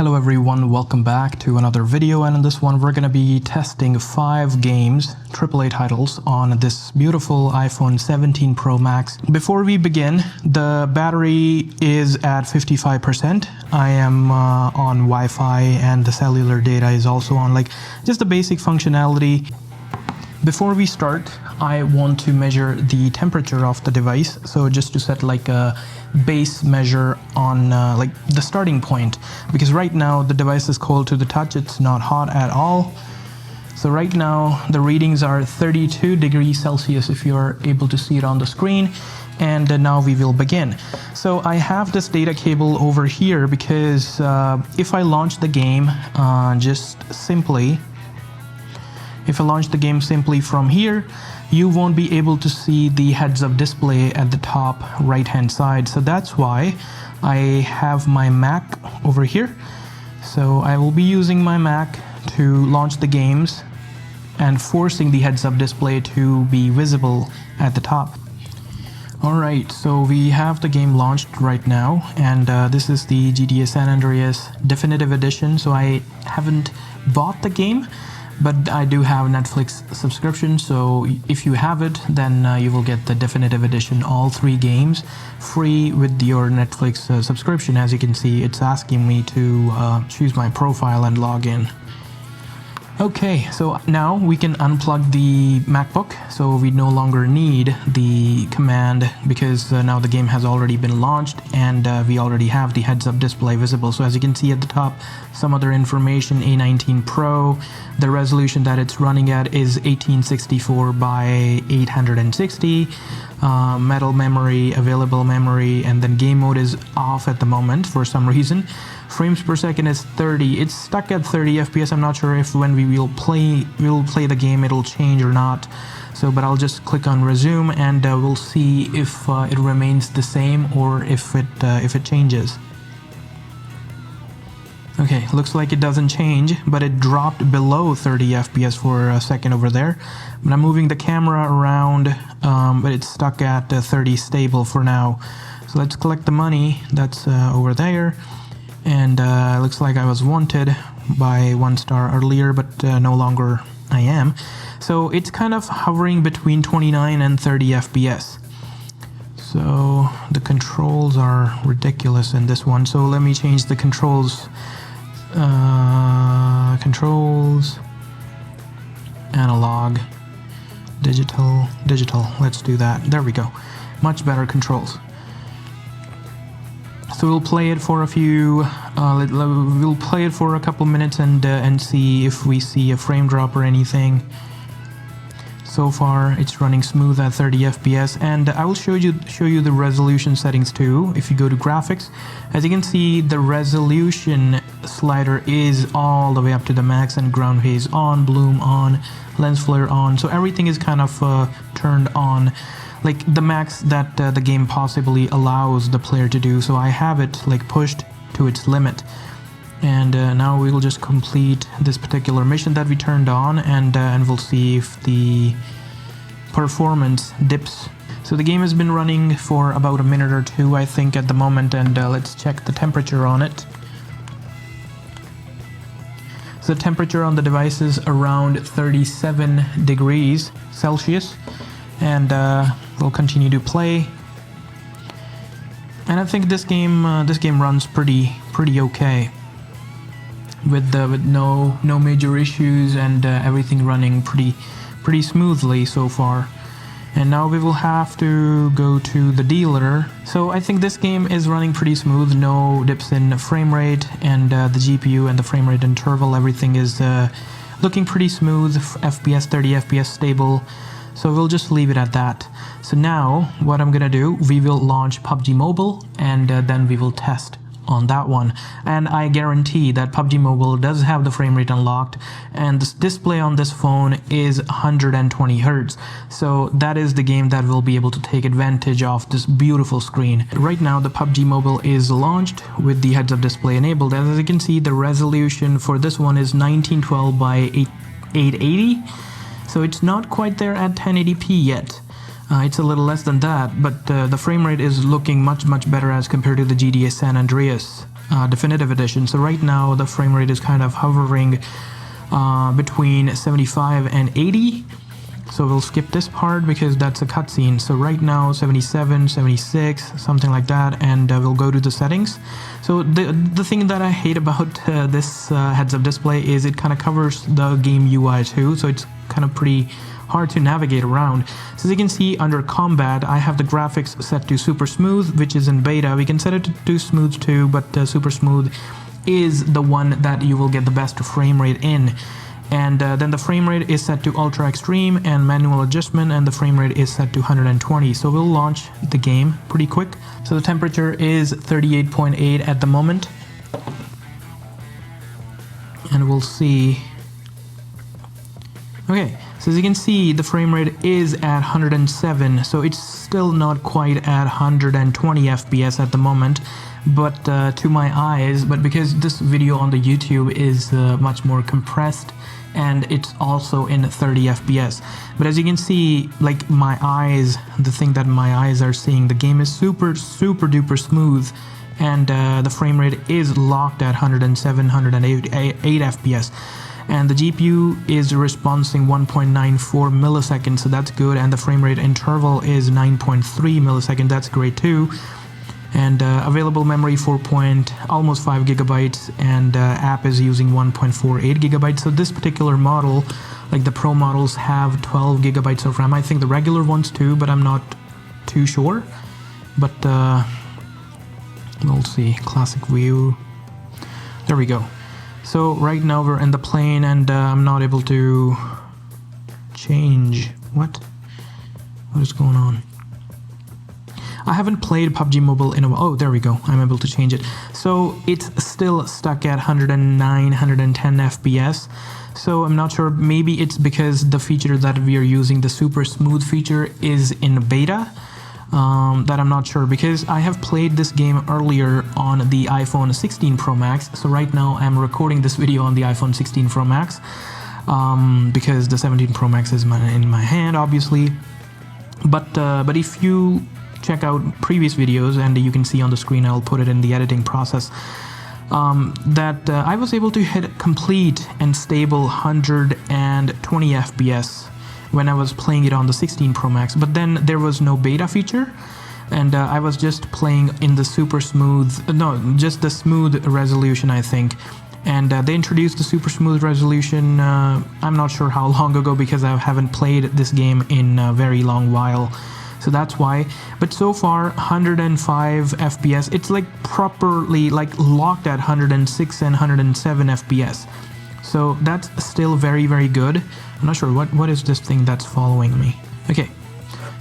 Hello everyone, welcome back to another video, and in this one we're going to be testing 5 games, AAA titles, on this beautiful iPhone 17 Pro Max. Before we begin, the battery is at 55%. I am on Wi-Fi and the cellular data is also on, just the basic functionality. Before we start, I want to measure the temperature of the device, so just to set a base measure on the starting point, because right now the device is cold to the touch, it's not hot at all. So right now the readings are 32 degrees Celsius if you're able to see it on the screen, and now we will begin. So I have this data cable over here because if I launch the game if I launch the game simply from here, you won't be able to see the heads-up display at the top right-hand side. So that's why I have my Mac over here. So I will be using my Mac to launch the games and forcing the heads-up display to be visible at the top. Alright, so we have the game launched right now, and this is the GTA San Andreas Definitive Edition. So I haven't bought the game, but I do have Netflix subscription, so if you have it, then you will get the Definitive Edition, all 3 games, free with your Netflix subscription. As you can see, it's asking me to choose my profile and log in. Okay, so now we can unplug the MacBook, so we no longer need the command because now the game has already been launched and we already have the heads-up display visible. So as you can see at the top, some other information: A19 Pro, the resolution that it's running at is 1864 by 860, metal memory, available memory, and then game mode is off at the moment for some reason. Frames per second is 30. It's stuck at 30 FPS. I'm not sure if when we will play the game it'll change or not. So, but I'll just click on resume and we'll see if it remains the same or if it changes. Okay, looks like it doesn't change, but it dropped below 30 FPS for a second over there. But I'm moving the camera around, but it's stuck at 30 stable for now. So let's collect the money that's over there. And looks like I was wanted by 1 star earlier, but no longer I am. So it's kind of hovering between 29 and 30 FPS. So the controls are ridiculous in this one. So let me change the controls. Controls, analog, digital. Let's do that. There we go. Much better controls. So we'll play it for a couple minutes and see if we see a frame drop or anything. So far it's running smooth at 30 FPS, and I will show you the resolution settings too. If you go to graphics, as you can see, the resolution slider is all the way up to the max, and ground haze on, bloom on, lens flare on. So everything is kind of turned on, like the max that the game possibly allows the player to do. So I have it pushed to its limit. And now we will just complete this particular mission that we turned on, and we'll see if the performance dips. So the game has been running for about a minute or 2, I think, at the moment, and let's check the temperature on it. So the temperature on the device is around 37 degrees Celsius, and we'll continue to play. And I think this game runs pretty okay. With no major issues, and everything running pretty smoothly so far. And now we will have to go to the dealer. So I think this game is running pretty smooth, no dips in frame rate, and the GPU and the frame rate interval, everything is looking pretty smooth. FPS 30 FPS stable. So we'll just leave it at that. So now what I'm gonna do, we will launch PUBG Mobile, and then we will test on that one. And I guarantee that PUBG Mobile does have the frame rate unlocked, and this display on this phone is 120 Hz. So that is the game that will be able to take advantage of this beautiful screen. Right now the PUBG Mobile is launched with the heads-up display enabled. As you can see, the resolution for this one is 1912 by 880. So it's not quite there at 1080p yet. It's a little less than that, but the frame rate is looking much better as compared to the GTA San Andreas Definitive Edition. So right now the frame rate is kind of hovering between 75 and 80. So we'll skip this part because that's a cutscene. So right now 77, 76, something like that, and we'll go to the settings. So the thing that I hate about this heads-up display is it kind of covers the game UI too, so it's kind of pretty hard to navigate around. So as you can see under combat, I have the graphics set to super smooth, which is in beta. We can set it to smooth too, but super smooth is the one that you will get the best frame rate in. And then the frame rate is set to ultra extreme and manual adjustment, and the frame rate is set to 120. So we'll launch the game pretty quick. So the temperature is 38.8 at the moment, and we'll see. Okay, so as you can see, the frame rate is at 107, so it's still not quite at 120 FPS at the moment, but to my eyes, but because this video on the YouTube is much more compressed, and it's also in 30 FPS. But as you can see, like my eyes, the thing that my eyes are seeing, the game is super duper smooth, and the frame rate is locked at 107, 108 FPS. And the GPU is responding 1.94 milliseconds, so that's good, and the frame rate interval is 9.3 milliseconds, that's great too. And available memory almost 5 gigabytes, and app is using 1.48 gigabytes. So this particular model, like the Pro models, have 12 gigabytes of RAM. I think the regular ones too, but I'm not too sure. But we'll see. Classic view. There we go. So right now we're in the plane, and I'm not able to change. What is going on? I haven't played PUBG Mobile in a while. Oh, there we go. I'm able to change it. So it's still stuck at 109, 110 FPS. So I'm not sure. Maybe it's because the feature that we are using, the super smooth feature, is in beta. That I'm not sure, because I have played this game earlier on the iPhone 16 Pro Max. So right now I'm recording this video on the iPhone 16 Pro Max because the 17 Pro Max is in my hand, obviously. But if you check out previous videos, and you can see on the screen, I'll put it in the editing process, that I was able to hit complete and stable 120 FPS when I was playing it on the 16 Pro Max, but then there was no beta feature, and I was just playing in the super smooth, just the smooth resolution, I think. And they introduced the super smooth resolution, I'm not sure how long ago, because I haven't played this game in a very long while. So that's why. But so far 105 FPS, it's like properly like locked at 106 and 107 FPS. So that's still very good. I'm not sure what is this thing that's following me. Okay,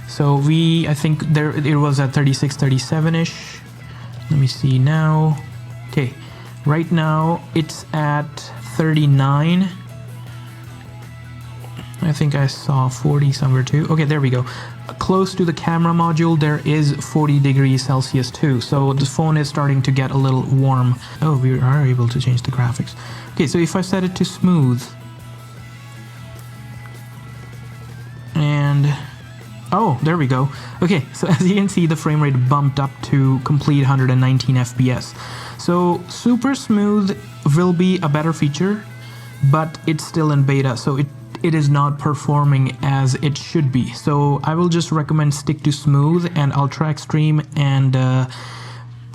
so I think there it was at 36, 37ish. Let me see now. Okay, right now it's at 39. I think I saw 40 somewhere too. Okay, there we go. Close to the camera module there is 40 degrees Celsius too, so the phone is starting to get a little warm. Oh, we are able to change the graphics. Okay, so if I set it to smooth, and oh, there we go. Okay, so as you can see, the frame rate bumped up to complete 119 FPS. So super smooth will be a better feature, but it's still in beta, so it is not performing as it should be. So I will just recommend stick to smooth and ultra extreme, and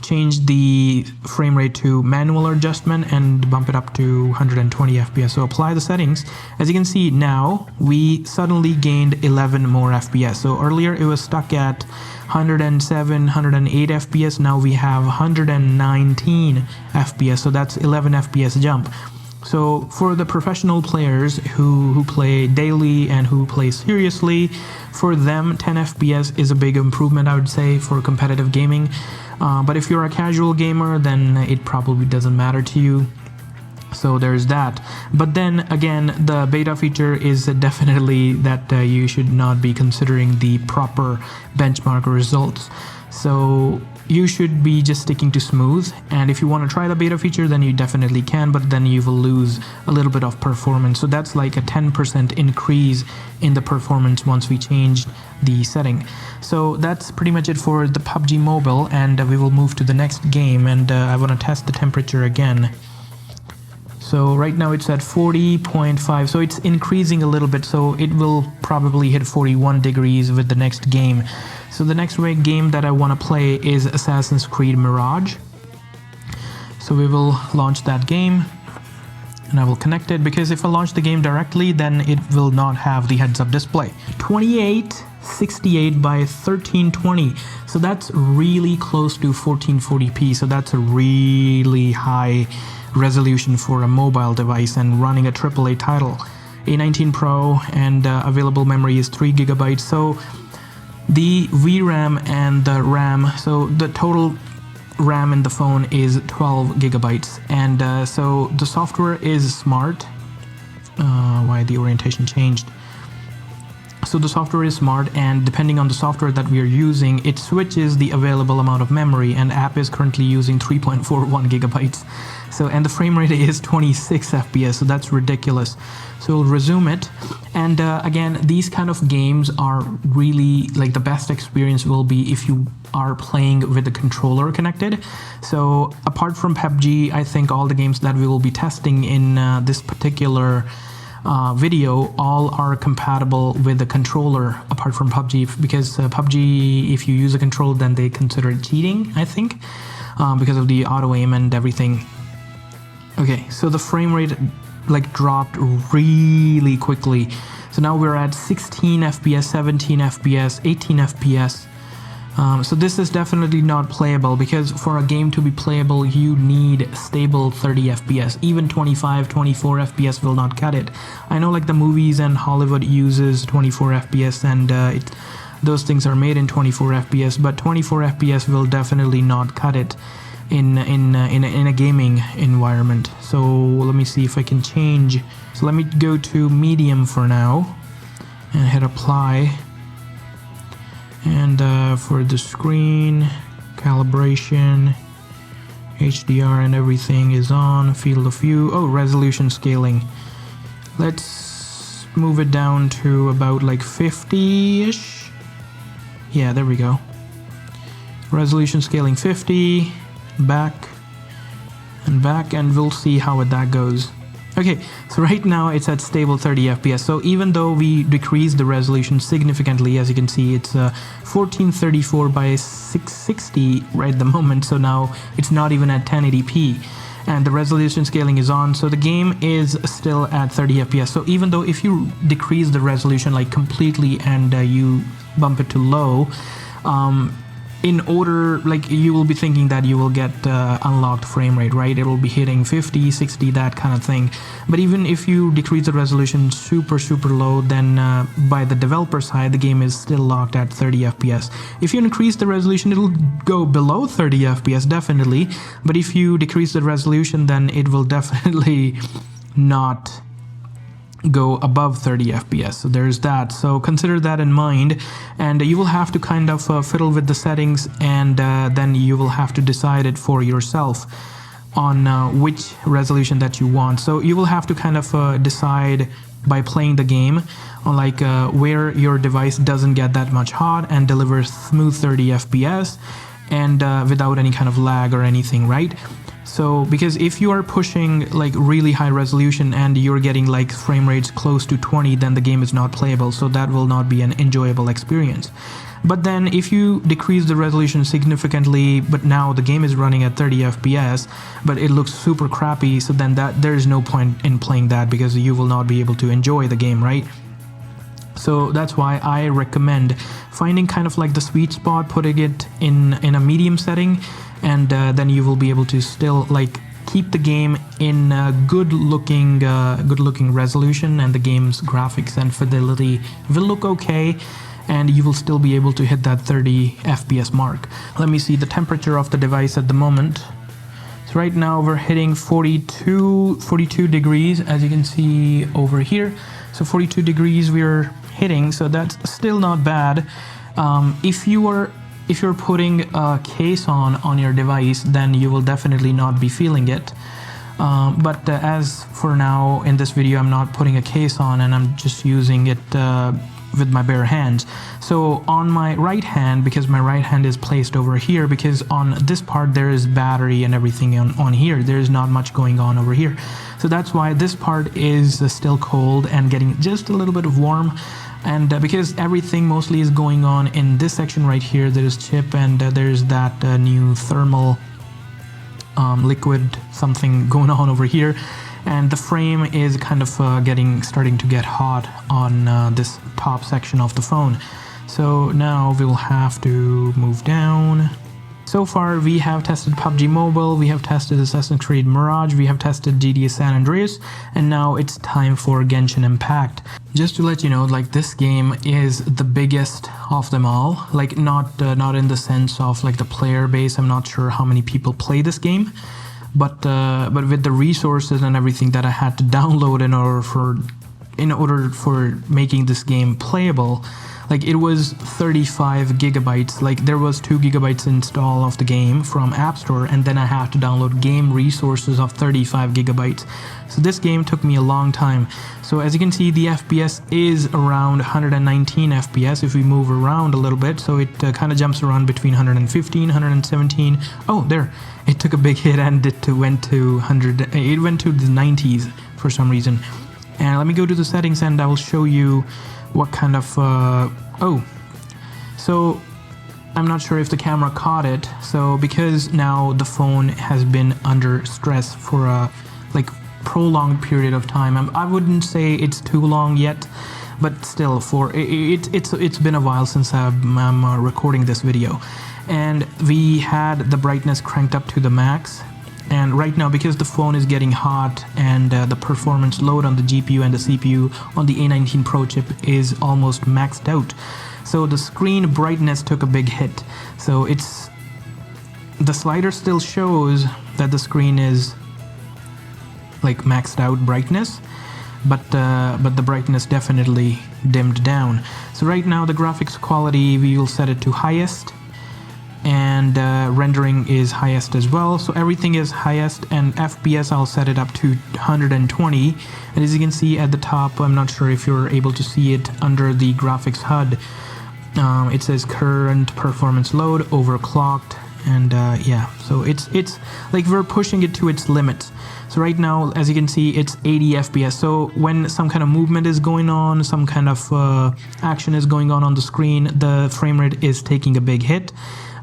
change the frame rate to manual adjustment and bump it up to 120 FPS. So apply the settings. As you can see now, we suddenly gained 11 more FPS. So earlier it was stuck at 107, 108 FPS. Now we have 119 FPS. So that's 11 FPS jump. So for the professional players who play daily and who play seriously, for them 10 FPS is a big improvement, I would say, for competitive gaming. But if you're a casual gamer, then it probably doesn't matter to you. So there's that. But then again, the beta feature is definitely that you should not be considering the proper benchmark results. So you should be just sticking to smooth, and if you want to try the beta feature, then you definitely can, but then you will lose a little bit of performance. So that's like a 10% increase in the performance once we changed the setting. So that's pretty much it for the PUBG Mobile, and we will move to the next game, and I want to test the temperature again. So right now it's at 40.5, so it's increasing a little bit, so it will probably hit 41 degrees with the next game. So the next game that I want to play is Assassin's Creed Mirage. So we will launch that game, and I will connect it, because if I launch the game directly, then it will not have the heads-up display. 2868 by 1320, so that's really close to 1440p, so that's a really high resolution for a mobile device and running a AAA title. A19 Pro, and available memory is 3 gigabytes. So the VRAM and the RAM, so the total RAM in the phone is 12 gigabytes, and so the software is smart. Why the orientation changed? So the software is smart, and depending on the software that we are using, it switches the available amount of memory, and app is currently using 3.41 gigabytes. So, and the frame rate is 26 FPS, so that's ridiculous. So we'll resume it, and again, these kind of games are really, like, the best experience will be if you are playing with the controller connected. So apart from PUBG, I think all the games that we will be testing in this particular video all are compatible with the controller, apart from PUBG, because PUBG, if you use a controller, then they consider it cheating, I think, because of the auto aim and everything. Okay, so the frame rate like dropped really quickly. So now we're at 16 FPS, 17 FPS, 18 FPS. So this is definitely not playable, because for a game to be playable, you need stable 30 FPS. Even 25, 24 FPS will not cut it. I know, like, the movies and Hollywood uses 24 FPS, and those things are made in 24 FPS, but 24 FPS will definitely not cut it in a gaming environment. So let me see if I can change. So let me go to medium for now and hit apply. And for the screen, calibration, HDR and everything is on, field of view. Oh, resolution scaling. Let's move it down to about like 50-ish. Yeah, there we go. Resolution scaling 50, back, and we'll see how that goes. Okay, so right now it's at stable 30 FPS. So even though we decreased the resolution significantly, as you can see, it's 1434 by 660 right at the moment. So now it's not even at 1080p, and the resolution scaling is on. So the game is still at 30 FPS. So even though if you decrease the resolution like completely and you bump it to low, in order, like, you will be thinking that you will get unlocked frame rate, right? It will be hitting 50, 60, that kind of thing. But even if you decrease the resolution super low, then by the developer side, the game is still locked at 30 FPS. If you increase the resolution, it'll go below 30 FPS, definitely. But if you decrease the resolution, then it will definitely not go above 30 FPS. So there's that. So consider that in mind, and you will have to kind of fiddle with the settings, and then you will have to decide it for yourself on which resolution that you want. So you will have to kind of decide by playing the game on like where your device doesn't get that much hot and delivers smooth 30 FPS and without any kind of lag or anything, right? So because if you are pushing like really high resolution and you're getting like frame rates close to 20, then the game is not playable, so that will not be an enjoyable experience. But then if you decrease the resolution significantly, but now the game is running at 30 FPS, but it looks super crappy, so then there's no point in playing that, because you will not be able to enjoy the game, right? So that's why I recommend finding kind of like the sweet spot, putting it in a medium setting, and then you will be able to still like keep the game in good looking resolution, and the game's graphics and fidelity will look okay, and you will still be able to hit that 30 FPS mark. Let me see the temperature of the device at the moment. So right now we're hitting 42 degrees, as you can see over here. So 42 degrees we're hitting, so that's still not bad. If you are if you're putting a case on your device, then you will definitely not be feeling it. But as for now, in this video, I'm not putting a case on, and I'm just using it with my bare hands. So on my right hand, because my right hand is placed over here, because on this part there is battery and everything on here, there's not much going on over here. So that's why this part is still cold and getting just a little bit of warm. And because everything mostly is going on in this section right here, there's chip and there's that new thermal liquid something going on over here, and the frame is kind of starting to get hot on this top section of the phone. So now we'll have to move down. So far we have tested PUBG Mobile, we have tested Assassin's Creed Mirage, we have tested GTA San Andreas, and now it's time for Genshin Impact. Just to let you know, like, this game is the biggest of them all. Like, not in the sense of like the player base. I'm not sure how many people play this game, but with the resources and everything that I had to download in order for making this game playable, like, it was 35 gigabytes. Like, there was 2 gigabytes install of the game from App Store, and then I have to download game resources of 35 gigabytes. So this game took me a long time. So as you can see, the FPS is around 119 FPS if we move around a little bit. So it kind of jumps around between 115, 117. Oh, there, it took a big hit and it went to 100. It went to the 90s for some reason. And let me go to the settings and I will show you what kind of so I'm not sure if the camera caught it. So because now the phone has been under stress for a like prolonged period of time, I wouldn't say it's too long yet, but still, for it's been a while since I'm recording this video, and we had the brightness cranked up to the max. And right now, because the phone is getting hot and the performance load on the GPU and the CPU on the A19 Pro chip is almost maxed out, so the screen brightness took a big hit. So the slider still shows that the screen is like maxed out brightness, but the brightness definitely dimmed down. So right now the graphics quality, we will set it to highest, and rendering is highest as well. So everything is highest, and FPS I'll set it up to 120. And as you can see at the top, I'm not sure if you're able to see it under the graphics HUD, it says current performance load overclocked, and yeah, so it's like we're pushing it to its limits. So right now, as you can see, it's 80 FPS. So when some kind of movement is going on, some kind of action is going on the screen, the frame rate is taking a big hit.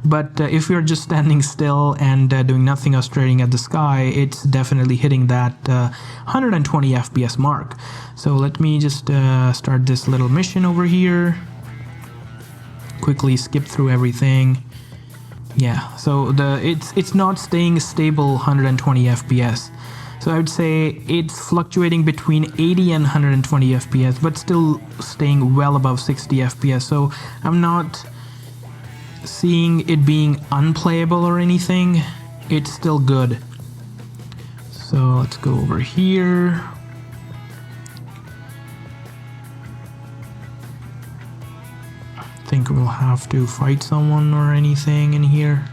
But if you're just standing still and doing nothing or staring at the sky, it's definitely hitting that 120 FPS mark. So let me just start this little mission over here. Quickly skip through everything. Yeah, so it's not staying stable 120 FPS. So I would say it's fluctuating between 80 and 120 FPS, but still staying well above 60 FPS. So I'm not seeing it being unplayable or anything. It's still good. So let's go over here. I think we'll have to fight someone or anything in here.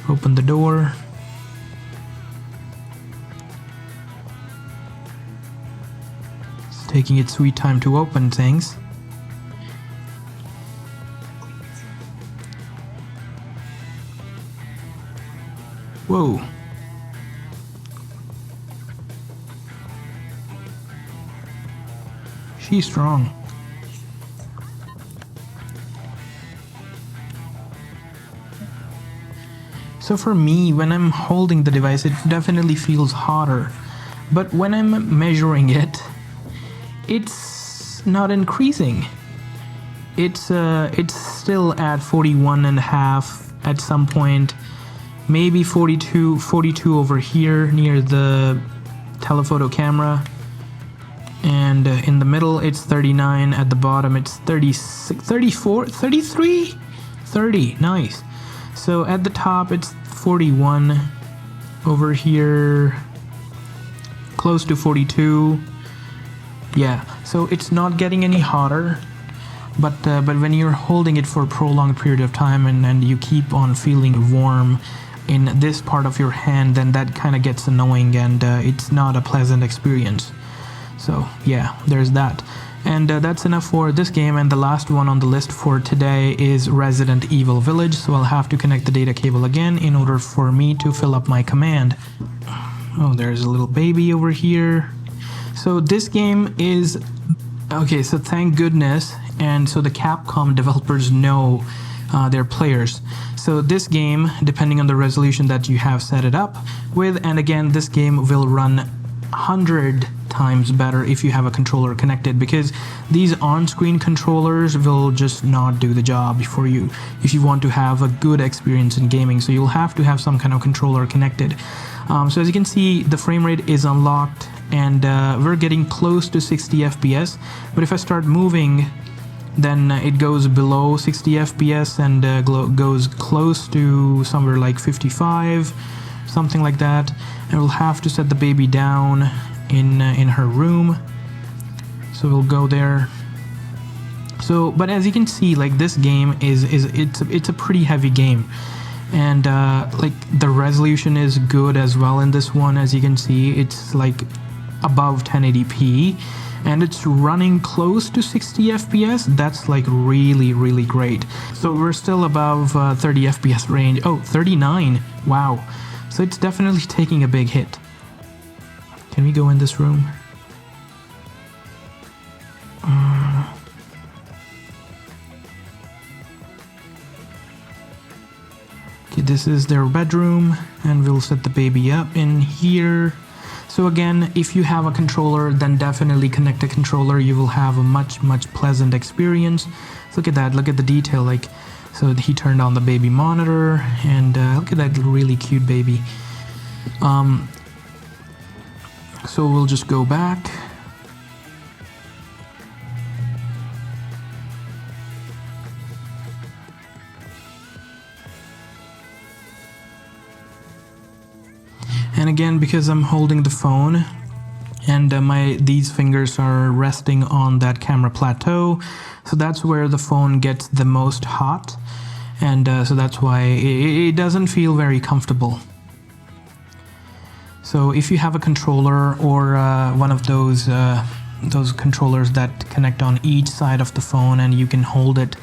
Open the door. It's taking its sweet time to open things. Whoa. She's strong. So for me, when I'm holding the device, it definitely feels hotter. But when I'm measuring it, it's not increasing. It's still at 41.5 at some point. Maybe 42 over here near the telephoto camera, and in the middle it's 39, at the bottom it's 36, 34, 33, 30, nice. So at the top it's 41, over here close to 42. Yeah, so it's not getting any hotter, but when you're holding it for a prolonged period of time and you keep on feeling warm in this part of your hand, then that kind of gets annoying, and it's not a pleasant experience. So yeah, there's that. And that's enough for this game, and the last one on the list for today is Resident Evil Village. So I'll have to connect the data cable again in order for me to fill up my command. Oh, there's a little baby over here. So this game is... Okay, so thank goodness, and so the Capcom developers know their players. So this game, depending on the resolution that you have set it up with, and again, this game will run 100 times better if you have a controller connected, because these on-screen controllers will just not do the job for you if you want to have a good experience in gaming. So you'll have to have some kind of controller connected. So as you can see, the frame rate is unlocked, and we're getting close to 60 FPS, but if I start moving, then it goes below 60 FPS and goes close to somewhere like 55, something like that. And we'll have to set the baby down in her room, so we'll go there. So, but as you can see, like, this game it's a pretty heavy game, and like, the resolution is good as well in this one. As you can see, it's like above 1080p, and it's running close to 60 FPS. That's like really great. So we're still above 30 FPS range. Oh, 39. Wow. So it's definitely taking a big hit. Can we go in this room? Okay, this is their bedroom, and we'll set the baby up in here. So again, if you have a controller, then definitely connect a controller. You will have a much pleasant experience. So look at that, look at the detail. Like, so he turned on the baby monitor, and look at that really cute baby. So we'll just go back. And again, because I'm holding the phone and these fingers are resting on that camera plateau, so that's where the phone gets the most hot, and so that's why it doesn't feel very comfortable. So if you have a controller or one of those controllers that connect on each side of the phone, and you can hold it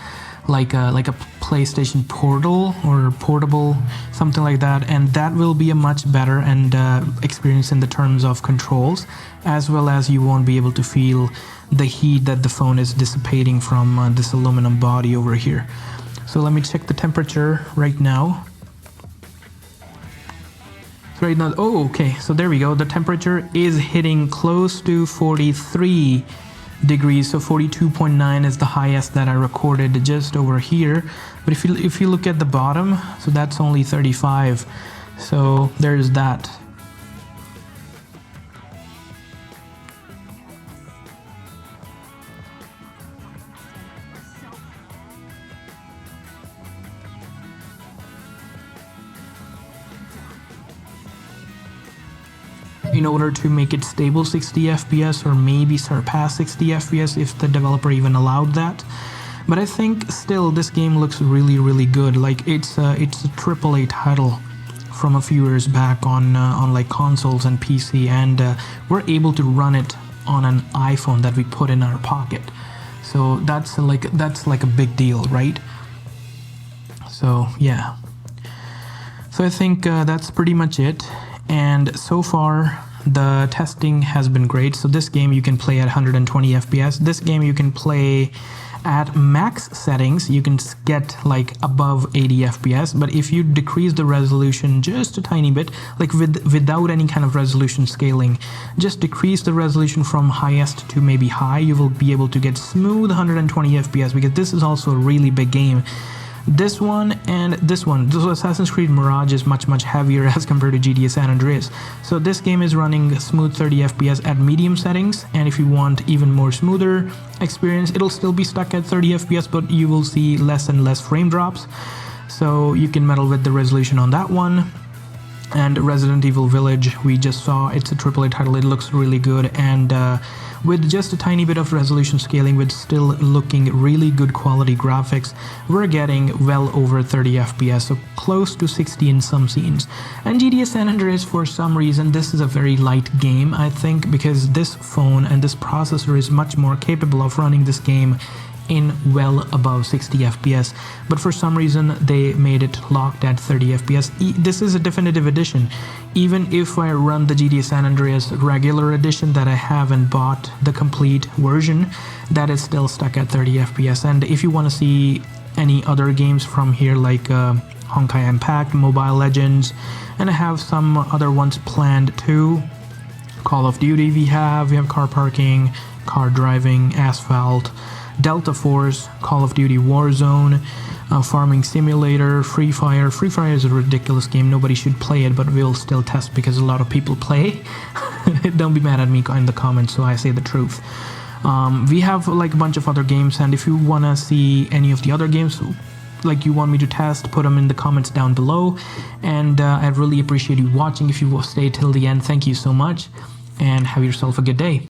like a PlayStation Portal or portable, something like that, and that will be a much better and experience in the terms of controls, as well as you won't be able to feel the heat that the phone is dissipating from this aluminum body over here. So let me check the temperature right now. So right now, oh, okay, so there we go. The temperature is hitting close to 43 degrees, so 42.9 is the highest that I recorded just over here. But if you look at the bottom, so that's only 35. So there's that. In order to make it stable 60 FPS or maybe surpass 60 FPS if the developer even allowed that. But I think still this game looks really good. Like, it's a AAA title from a few years back on like consoles and PC, and we're able to run it on an iPhone that we put in our pocket. So that's like a big deal, right? So yeah. So I think that's pretty much it. And so far the testing has been great. So this game you can play at 120 FPS. This game you can play at max settings. You can get like above 80 FPS, but if you decrease the resolution just a tiny bit, like without any kind of resolution scaling, just decrease the resolution from highest to maybe high, you will be able to get smooth 120 FPS, because this is also a really big game. This one and this one, so Assassin's Creed Mirage is much heavier as compared to GTA San Andreas. So this game is running smooth 30 FPS at medium settings, and if you want even more smoother experience, it'll still be stuck at 30 FPS, but you will see less and less frame drops. So you can meddle with the resolution on that one. And Resident Evil Village, we just saw, it's a AAA title, it looks really good, and with just a tiny bit of resolution scaling, with still looking really good quality graphics, we're getting well over 30 FPS, so close to 60 in some scenes. And GTA San Andreas, for some reason, this is a very light game, I think, because this phone and this processor is much more capable of running this game in well above 60 FPS, but for some reason they made it locked at 30 FPS. This is a definitive edition. Even if I run the GTA San Andreas regular edition that I haven't bought the complete version, that is still stuck at 30 FPS. And if you want to see any other games from here, like Genshin Impact, Mobile Legends, and I have some other ones planned too. Call of Duty we have car parking, car driving, Asphalt, Delta Force, Call of Duty Warzone, Farming Simulator, Free Fire. Free Fire is a ridiculous game, nobody should play it, but we'll still test because a lot of people play. Don't be mad at me in the comments, so I say the truth. We have like a bunch of other games, and if you want to see any of the other games like you want me to test, put them in the comments down below. And I'd really appreciate you watching. If you will stay till the end, thank you so much, and have yourself a good day.